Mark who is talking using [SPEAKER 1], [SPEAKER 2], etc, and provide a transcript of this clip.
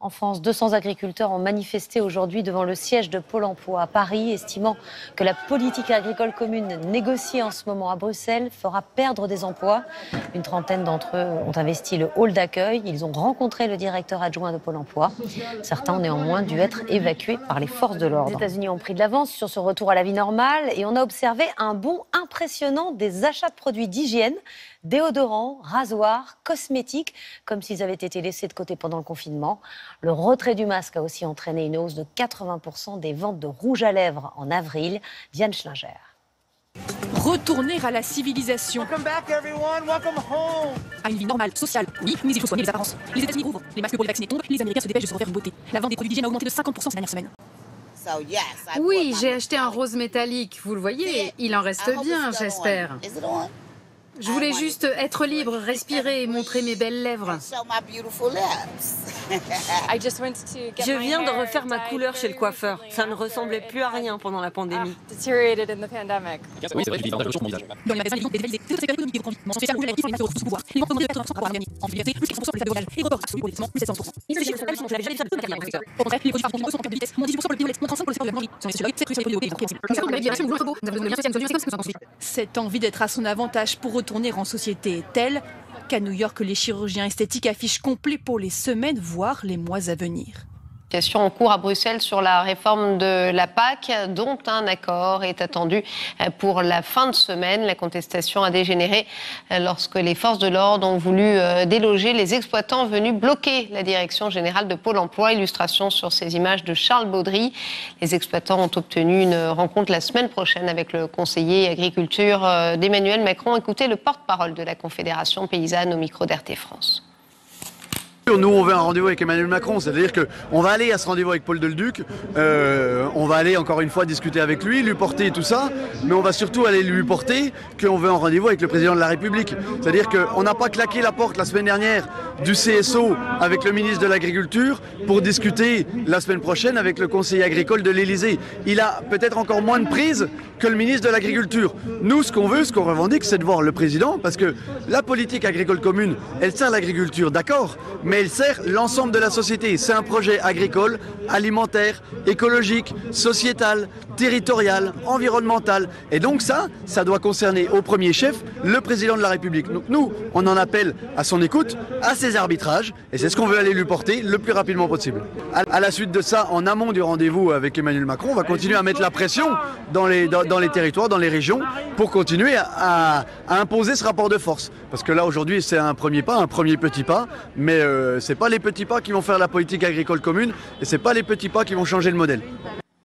[SPEAKER 1] En France, 200 agriculteurs ont manifesté aujourd'hui devant le siège de Pôle emploi à Paris, estimant que la politique agricole commune négociée en ce moment à Bruxelles fera perdre des emplois. Une trentaine d'entre eux ont investi le hall d'accueil. Ils ont rencontré le directeur adjoint de Pôle emploi. Certains ont néanmoins dû être évacués par les forces de l'ordre. Les États-Unis ont pris de l'avance sur ce retour à la vie normale et on a observé un bond impressionnant des achats de produits d'hygiène, déodorants, rasoirs, cosmétiques, comme s'ils avaient été laissés de côté pendant le confinement. Le retrait du masque a aussi entraîné une hausse de 80% des ventes de rouge à lèvres en avril. Diane Schlinger.
[SPEAKER 2] Retourner à la civilisation. À une vie normale, sociale, oui, mais il faut soigner les apparences. Les États-Unis ouvrent, les masques pour les vaccinés tombent, les Américains se dépêchent de se refaire une beauté. La vente des produits d'hygiène a augmenté de 50% ces dernières semaines.
[SPEAKER 3] Oui, j'ai acheté un rose métallique, vous le voyez, il en reste bien, j'espère. Je voulais juste être libre, respirer et montrer mes belles lèvres.
[SPEAKER 4] Je viens de refaire ma couleur chez le coiffeur. Ça ne ressemblait plus à rien pendant la pandémie.
[SPEAKER 2] Oui, c'est vrai, tu vis davantage le jour pour mon visage. Dans les magasins, les visions dévalisées, c'est le secteur économique des grandes villes. Mention spéciale rouge à lèvres, qui sont les masques sous pouvoir. Les ventes augmentent de 80% par rapport à l'année dernière. En publicité, plus 4% pour les sables de L'Oréal et report absolu pour les vêtements, plus 700%. Les chiffres sont tels que je n'avais jamais vu ça de toute ma carrière dans le secteur. Au contraire, les produits phares continus, eux, sont en perte de vitesse. Moins 18% pour le violet, moins 35% pour le secteur de la boulangerie. Si on est sur c'est cru sur les produits européens, Cette envie d'être à son avantage pour retourner en société est telle qu'à New York, les chirurgiens esthétiques affichent complet pour les semaines, voire les mois à venir.
[SPEAKER 5] En cours à Bruxelles sur la réforme de la PAC, dont un accord est attendu pour la fin de semaine. La contestation a dégénéré lorsque les forces de l'ordre ont voulu déloger les exploitants venus bloquer la direction générale de Pôle emploi. Illustration sur ces images de Charles Baudry. Les exploitants ont obtenu une rencontre la semaine prochaine avec le conseiller agriculture d'Emmanuel Macron. Écoutez le porte-parole de la Confédération paysanne au micro d'RT France.
[SPEAKER 6] Nous, on veut un rendez-vous avec Emmanuel Macron, c'est-à-dire qu'on va aller à ce rendez-vous avec Paul Delduc, on va aller encore une fois discuter avec lui porter tout ça, mais on va surtout aller lui porter qu'on veut un rendez-vous avec le président de la République. C'est-à-dire qu'on n'a pas claqué la porte la semaine dernière du CSO avec le ministre de l'Agriculture pour discuter la semaine prochaine avec le conseiller agricole de l'Élysée. Il a peut-être encore moins de prise que le ministre de l'Agriculture. Nous, ce qu'on veut, ce qu'on revendique, c'est de voir le président, parce que la politique agricole commune, elle sert l'agriculture, d'accord, mais elle sert l'ensemble de la société. C'est un projet agricole, alimentaire, écologique, sociétal, territorial, environnemental. Et donc ça doit concerner au premier chef le président de la République. Donc nous, on en appelle à son écoute, à ses arbitrages, et c'est ce qu'on veut aller lui porter le plus rapidement possible. À la suite de ça, en amont du rendez-vous avec Emmanuel Macron, on va continuer à mettre la pression dans les territoires, dans les régions, pour continuer à imposer ce rapport de force. Parce que là, aujourd'hui, c'est un premier pas, un premier petit pas, mais c'est pas les petits pas qui vont faire la politique agricole commune, et c'est pas les petits pas qui vont changer le modèle.